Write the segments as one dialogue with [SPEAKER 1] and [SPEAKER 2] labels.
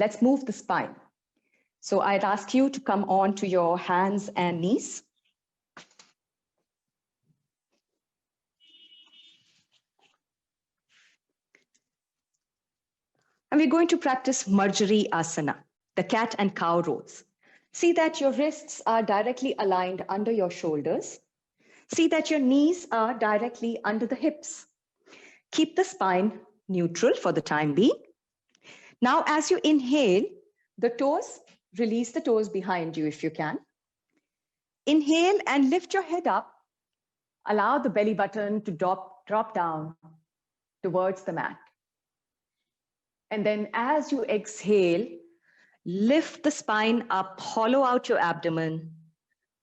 [SPEAKER 1] Let's move the spine. So I'd ask you to come on to your hands and knees. And we're going to practice Marjari Asana, the cat and cow rolls. See that your wrists are directly aligned under your shoulders. See that your knees are directly under the hips. Keep the spine neutral for the time being. Now, as you inhale, release the toes behind you if you can. Inhale and lift your head up. Allow the belly button to drop down towards the mat. And then as you exhale, lift the spine up, hollow out your abdomen,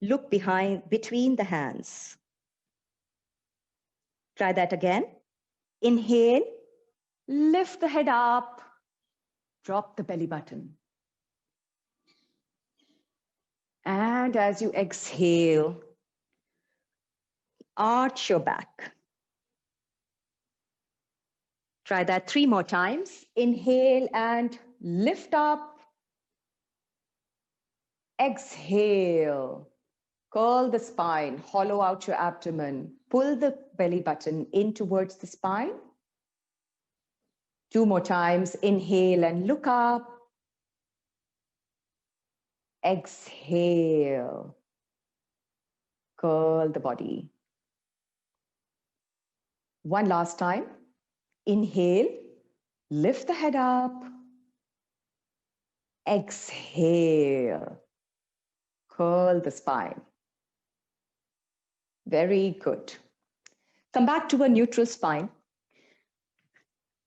[SPEAKER 1] look between the hands. Try that again. Inhale, lift the head up, drop the belly button. And as you exhale, arch your back. Try that 3 more times. Inhale and lift up. Exhale. Curl the spine, hollow out your abdomen. Pull the belly button in towards the spine. 2 more times. Inhale and look up. Exhale. Curl the body. One last time. Inhale, lift the head up. Exhale. Curl the spine. Very good. Come back to a neutral spine.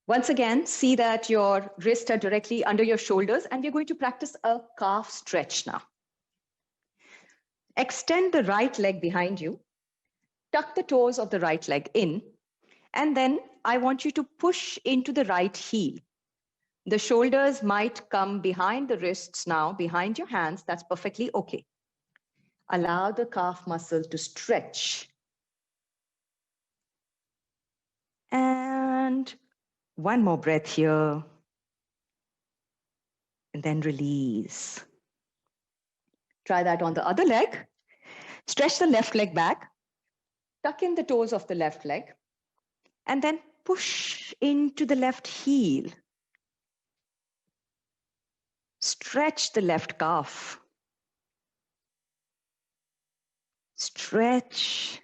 [SPEAKER 1] Once again, see that your wrists are directly under your shoulders, and we're going to practice a calf stretch now. Extend the right leg behind you. Tuck the toes of the right leg in, and then I want you to push into the right heel. The shoulders might come behind the wrists now, behind your hands. That's perfectly okay. Allow the calf muscle to stretch. And one more breath here. And then release. Try that on the other leg. Stretch the left leg back. Tuck in the toes of the left leg. And then push into the left heel. Stretch the left calf. Stretch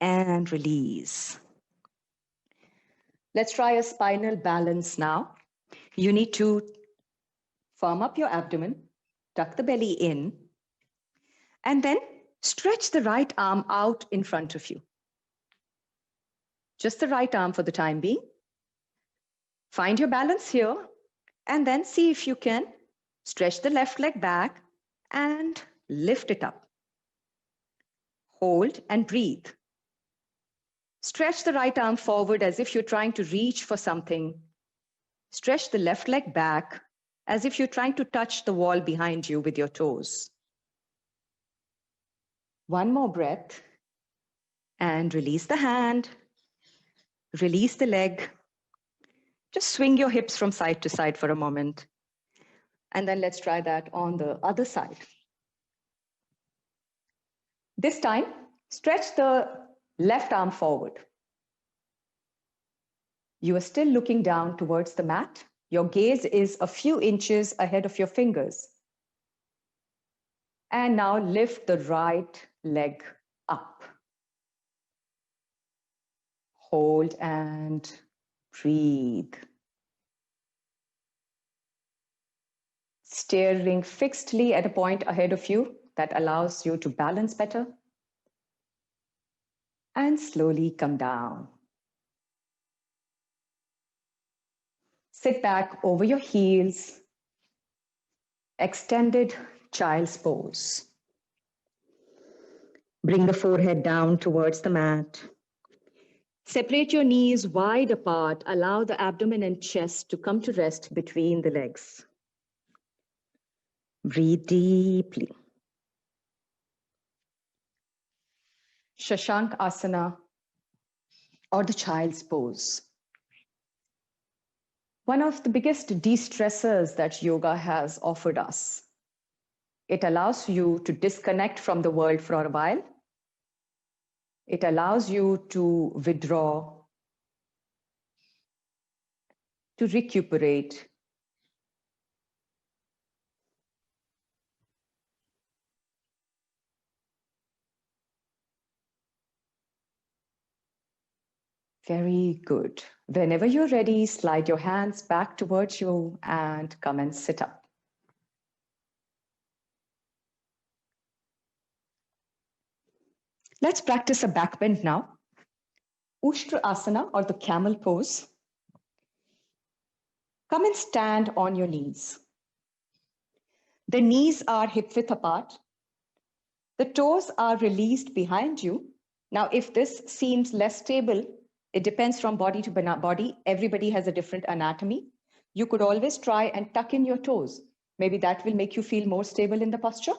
[SPEAKER 1] and release. Let's try a spinal balance now. You need to firm up your abdomen, tuck the belly in, and then stretch the right arm out in front of you. Just the right arm for the time being. Find your balance here, and then see if you can stretch the left leg back and lift it up. Hold and breathe. Stretch the right arm forward as if you're trying to reach for something. Stretch the left leg back as if you're trying to touch the wall behind you with your toes. One more breath and release the hand. Release the leg. Just swing your hips from side to side for a moment. And then let's try that on the other side. This time, stretch the left arm forward. You are still looking down towards the mat. Your gaze is a few inches ahead of your fingers. And now lift the right leg up. Hold and breathe. Staring fixedly at a point ahead of you that allows you to balance better. And slowly come down. Sit back over your heels. Extended child's pose. Bring the forehead down towards the mat. Separate your knees wide apart. Allow the abdomen and chest to come to rest between the legs. Breathe deeply. Shashank Asana, or the child's pose. One of the biggest de-stressors that yoga has offered us. It allows you to disconnect from the world for a while. It allows you to withdraw, to recuperate. Very good. Whenever you're ready, slide your hands back towards you and come and sit up. Let's practice a back bend now. Ushtra asana, or the camel pose. Come and stand on your knees. The knees are hip width apart. The toes are released behind you. Now, if this seems less stable, it depends from body to body. Everybody has a different anatomy. You could always try and tuck in your toes. Maybe that will make you feel more stable in the posture.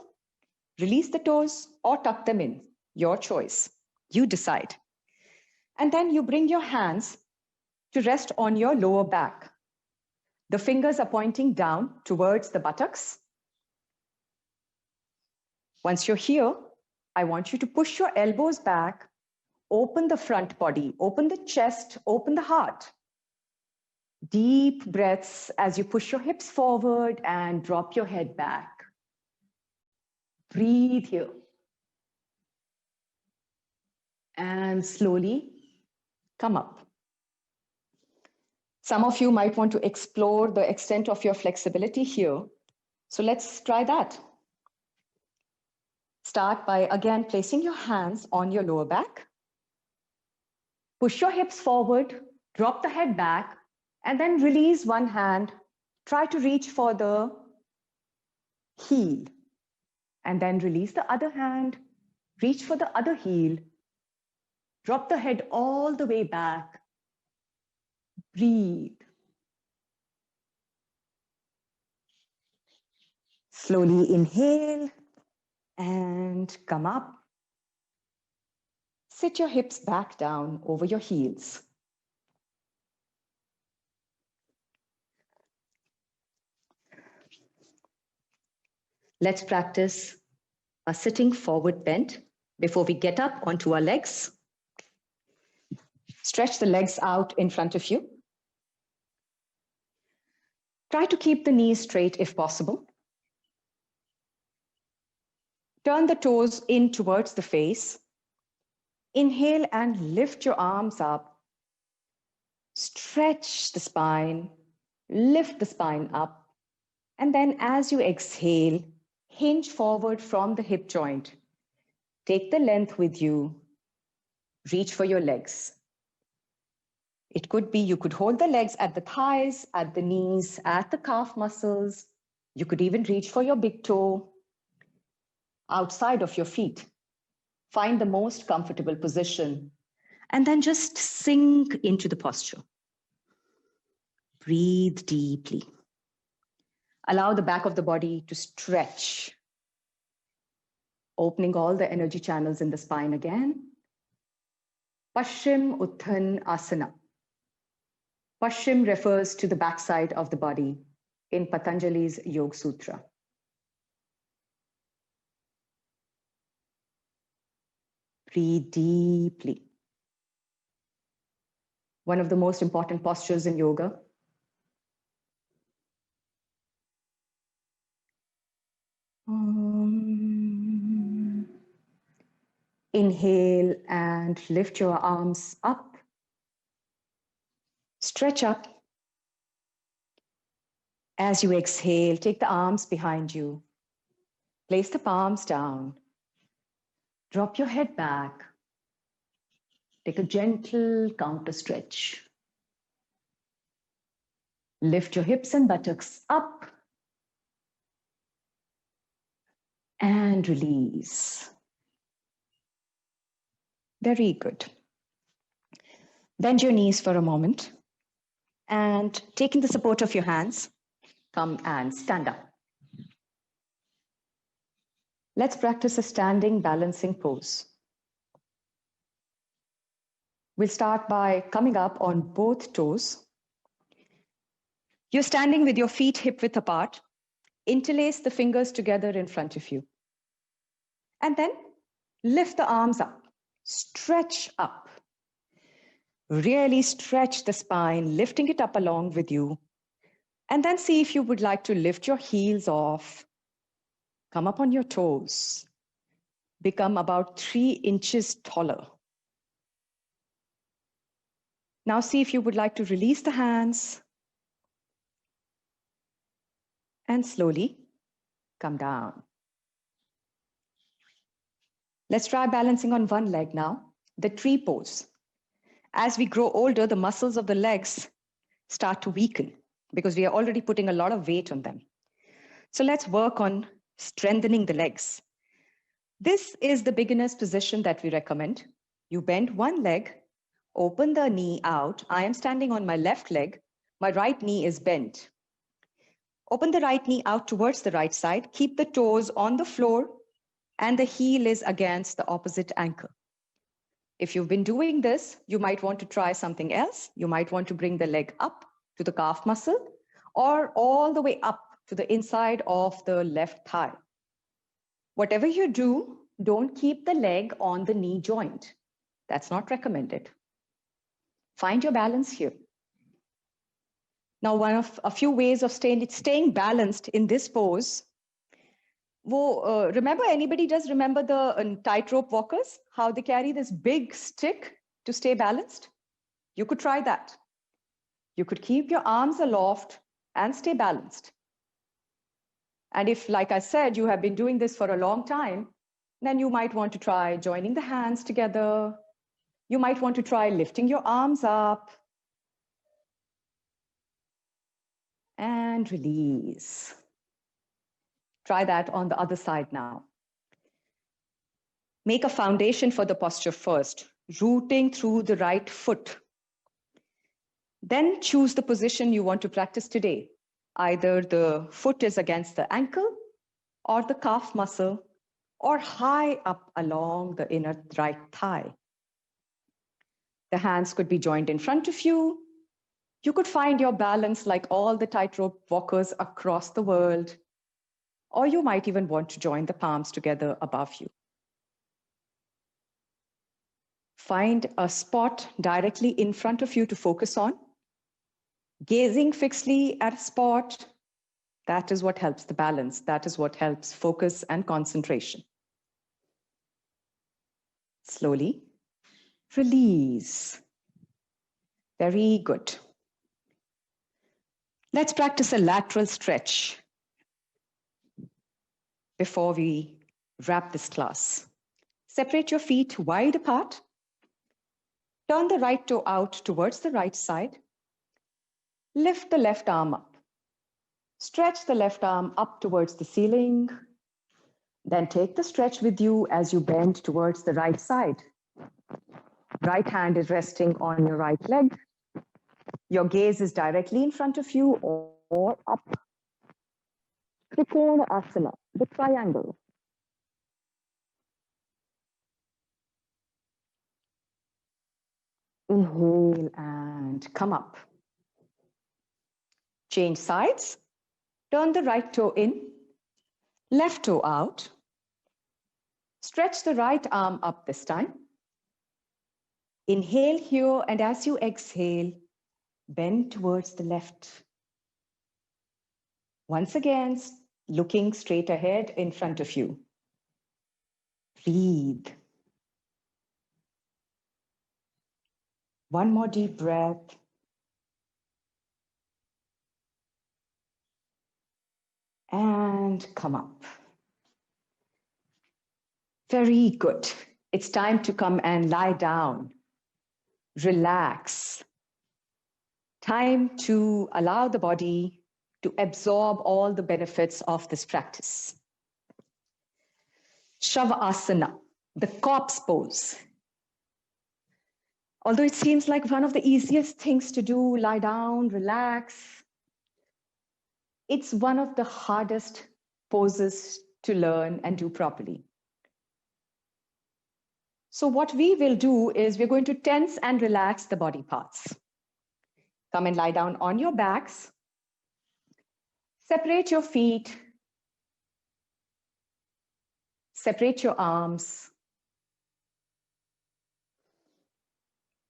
[SPEAKER 1] Release the toes or tuck them in. Your choice. You decide. And then you bring your hands to rest on your lower back. The fingers are pointing down towards the buttocks. Once you're here, I want you to push your elbows back, open the front body, open the chest, open the heart. Deep breaths as you push your hips forward and drop your head back. Breathe here. And slowly come up. Some of you might want to explore the extent of your flexibility here. So let's try that. Start by, again, placing your hands on your lower back. Push your hips forward, drop the head back, and then release one hand. Try to reach for the heel. And then release the other hand, reach for the other heel. Drop the head all the way back. Breathe. Slowly inhale and come up. Sit your hips back down over your heels. Let's practice a sitting forward bend before we get up onto our legs. Stretch the legs out in front of you. Try to keep the knees straight if possible. Turn the toes in towards the face. Inhale and lift your arms up. Stretch the spine, lift the spine up. And then as you exhale, hinge forward from the hip joint. Take the length with you. Reach for your legs. It could be you could hold the legs at the thighs, at the knees, at the calf muscles. You could even reach for your big toe outside of your feet. Find the most comfortable position and then just sink into the posture. Breathe deeply. Allow the back of the body to stretch, opening all the energy channels in the spine again. Paschim Uttan Asana. Paschim refers to the backside of the body in Patanjali's Yoga Sutra. Breathe deeply. One of the most important postures in yoga. Inhale and lift your arms up. Stretch up. As you exhale, take the arms behind you. Place the palms down. Drop your head back. Take a gentle counter stretch. Lift your hips and buttocks up. And release. Very good. Bend your knees for a moment. And taking the support of your hands, come and stand up. Let's practice a standing balancing pose. We'll start by coming up on both toes. You're standing with your feet hip width apart. Interlace the fingers together in front of you. And then lift the arms up. Stretch up. Really stretch the spine, lifting it up along with you. And then see if you would like to lift your heels off. Come up on your toes. Become about 3 inches taller. Now see if you would like to release the hands. And slowly come down. Let's try balancing on one leg now, the tree pose. As we grow older, the muscles of the legs start to weaken because we are already putting a lot of weight on them. So let's work on strengthening the legs. This is the beginner's position that we recommend. You bend one leg, open the knee out. I am standing on my left leg. My right knee is bent. Open the right knee out towards the right side. Keep the toes on the floor and the heel is against the opposite ankle. If you've been doing this, you might want to try something else. You might want to bring the leg up to the calf muscle or all the way up to the inside of the left thigh. Whatever you do, don't keep the leg on the knee joint. That's not recommended. Find your balance here. Now, one of a few ways of staying balanced in this pose. Remember, anybody does remember the tightrope walkers? How they carry this big stick to stay balanced? You could try that. You could keep your arms aloft and stay balanced. And if, like I said, you have been doing this for a long time, then you might want to try joining the hands together. You might want to try lifting your arms up. And release. Try that on the other side now. Make a foundation for the posture first, rooting through the right foot. Then choose the position you want to practice today. Either the foot is against the ankle or the calf muscle or high up along the inner right thigh. The hands could be joined in front of you. You could find your balance like all the tightrope walkers across the world, or you might even want to join the palms together above you. Find a spot directly in front of you to focus on. Gazing fixedly at a spot, that is what helps the balance. That is what helps focus and concentration. Slowly release. Very good. Let's practice a lateral stretch before we wrap this class. Separate your feet wide apart. Turn the right toe out towards the right side. Lift the left arm up. Stretch the left arm up towards the ceiling. Then take the stretch with you as you bend towards the right side. Right hand is resting on your right leg. Your gaze is directly in front of you or up. Trikona asana, the triangle. Inhale and come up. Change sides. Turn the right toe in, left toe out. Stretch the right arm up this time. Inhale here, and as you exhale, bend towards the left. Once again, looking straight ahead in front of you. Breathe. One more deep breath. And come up. Very good. It's time to come and lie down. Relax. Time to allow the body to absorb all the benefits of this practice. Shavasana, the corpse pose. Although it seems like one of the easiest things to do, lie down, relax, it's one of the hardest poses to learn and do properly. So what we will do is we're going to tense and relax the body parts. Come and lie down on your backs. Separate your feet. Separate your arms.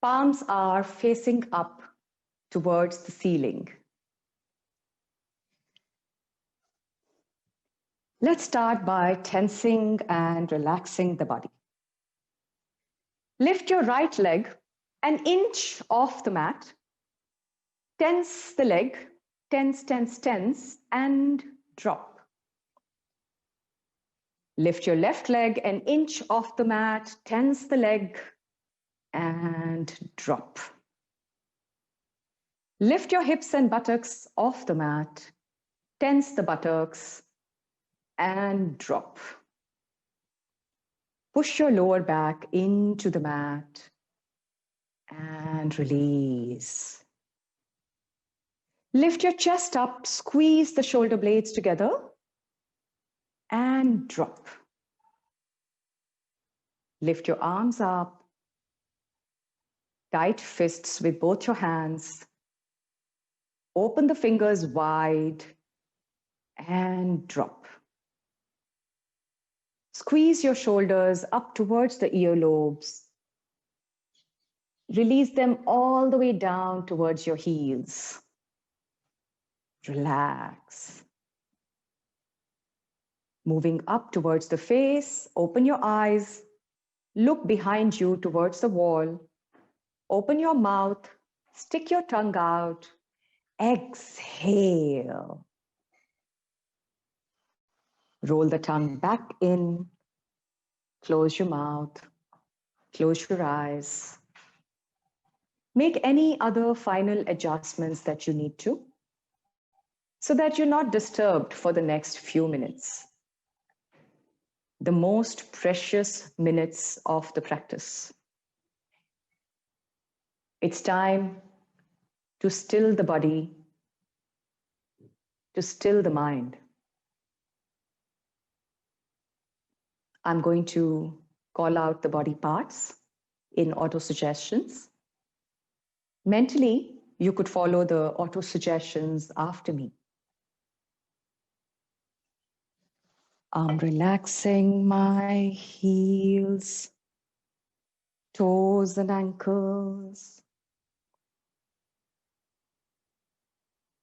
[SPEAKER 1] Palms are facing up towards the ceiling. Let's start by tensing and relaxing the body. Lift your right leg an inch off the mat. Tense the leg, tense, tense, tense, and drop. Lift your left leg an inch off the mat, tense the leg, and drop. Lift your hips and buttocks off the mat, tense the buttocks, and drop. Push your lower back into the mat and release. Lift your chest up, squeeze the shoulder blades together, and drop. Lift your arms up, tight fists with both your hands. Open the fingers wide and drop. Squeeze your shoulders up towards the earlobes. Release them all the way down towards your heels. Relax. Moving up towards the face, open your eyes. Look behind you towards the wall. Open your mouth, stick your tongue out. Exhale. Roll the tongue back in. Close your mouth. Close your eyes. Make any other final adjustments that you need to, so that you're not disturbed for the next few minutes. The most precious minutes of the practice. It's time to still the body, to still the mind. I'm going to call out the body parts in auto-suggestions. Mentally, you could follow the auto-suggestions after me. I'm relaxing my heels, toes and ankles.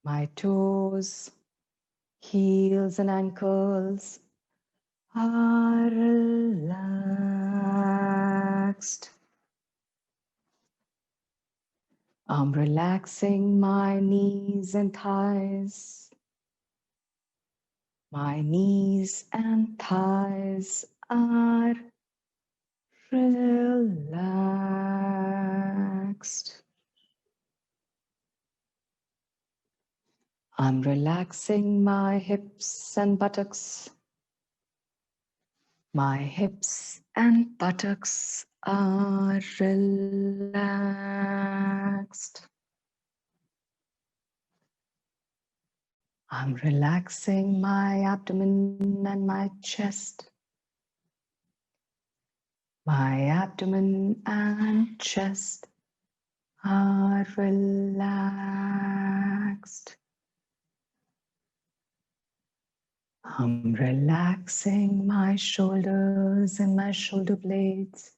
[SPEAKER 1] My toes, heels and ankles are relaxed. I'm relaxing my knees and thighs. My knees and thighs are relaxed. I'm relaxing my hips and buttocks. My hips and buttocks are relaxed. I'm relaxing my abdomen and my chest. My abdomen and chest are relaxed. I'm relaxing my shoulders and my shoulder blades.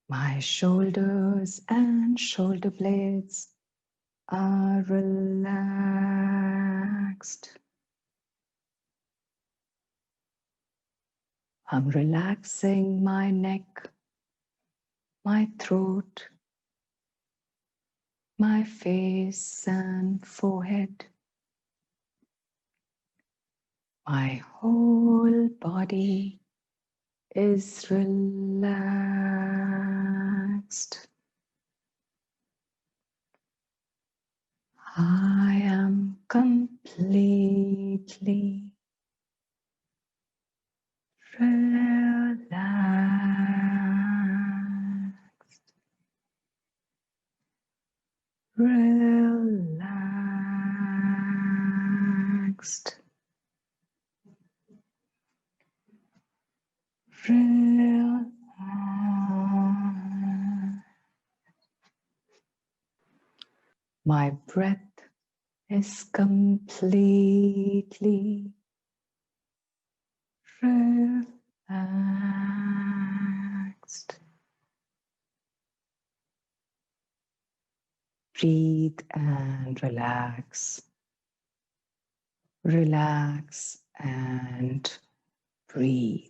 [SPEAKER 1] My shoulders and shoulder blades are relaxed. I'm relaxing my neck, my throat, my face and forehead. My whole body is relaxed. I am completely relaxed. Relaxed. Relaxed. My breath is completely relaxed. Breathe and relax. Relax and breathe.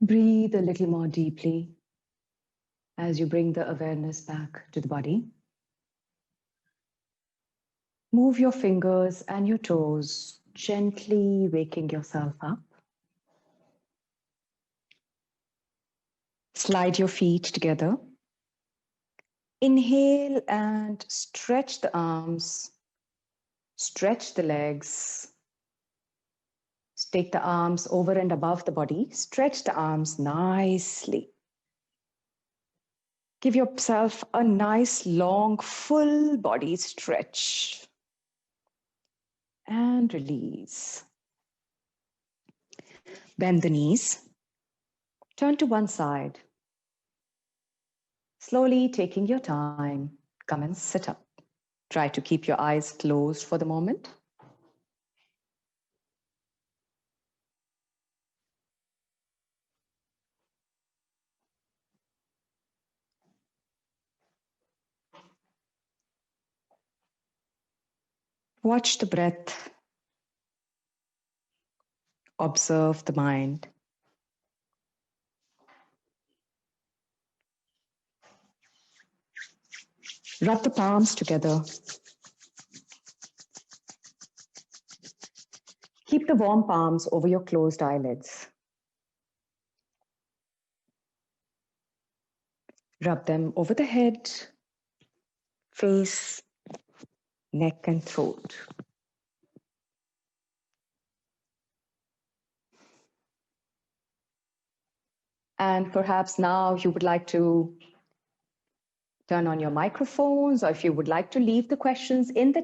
[SPEAKER 1] Breathe a little more deeply as you bring the awareness back to the body. Move your fingers and your toes, gently waking yourself up. Slide your feet together. Inhale and stretch the arms, stretch the legs. Take the arms over and above the body. Stretch the arms nicely. Give yourself a nice, long, full body stretch. And release. Bend the knees. Turn to one side. Slowly taking your time, come and sit up. Try to keep your eyes closed for the moment. Watch the breath. Observe the mind. Rub the palms together. Keep the warm palms over your closed eyelids. Rub them over the head, face, neck, and throat. And perhaps now you would like to turn on your microphones, or if you would like to leave the questions in the